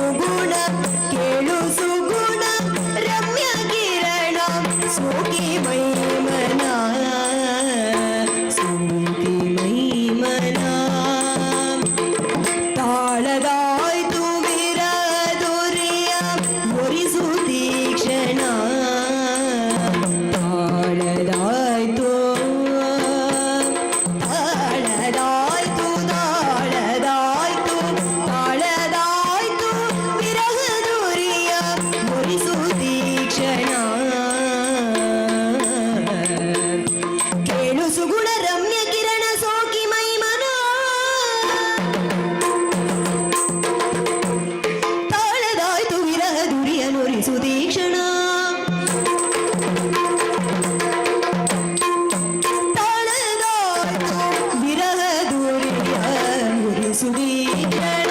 ಸುಗುಣ ಕೇಳು ಸುಗುಣ ರಮ್ಯ ಕಿರಣ ಸೋಕಿ ಮೈಮನ ಸೋಕಿ ಮೈಮನ ತಾಳದಾಯ್ತು ವಿರದುರಿಯ ಒರಿಸು ತೀಕ್ಷಣ ತಾಳದಾಯ್ತು ತಾಳದಾಯ್ತು ತಾಳದಾಯ್ತು ತಾಳದಾಯ್ತು ವಿರಹದುರಿಯ ಒರಿಸು ತೀಕ್ಷಣ ಕೇಳು ಸುಗುಣ ರಮ್ಯ ಕಿರಣ ಸೋಕಿ ಮೈಮನ ತಾಳದಾಯ್ತು ವಿರಹದುರಿಯ ನುರಿಸು ತೀಕ್ಷಣ ತಾಳದಾಯ್ತು ವಿರಹದುರಿಯ ನುರಿಸು ತೀಕ್ಷಣ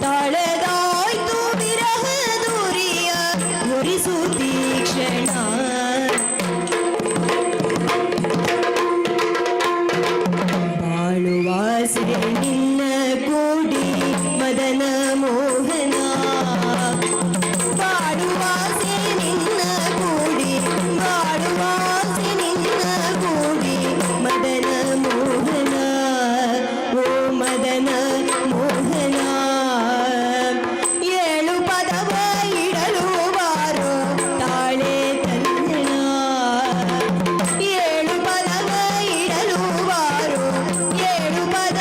ತಾಳದಾಯ್ತು ವಿರಹದುರಿಯ ಒರಿಸು ತೀಕ್ಷಣ ಬಾಳುವಾಸೆ ನಿನ್ನ ಕೂಡಿ ಮದನ ಮೋಹನ ಬಾಳುವಾಸೆ ನಿನ್ನ ಕೂಡಿ ಬಾಳುವಾಸೆ ನಿನ್ನ ಕೂಡಿ ಮದನ ಮೋಹನ ಓ ಮದನ ಮೋಹನ ಏಳು ಪದವ ಇಡಲು ಬಾರೋ ತಾಳೆ ತನ್ನಣ ಏಳು ಪದವ ಇಡಲು ಬಾರೋ ಏಳು ಪದ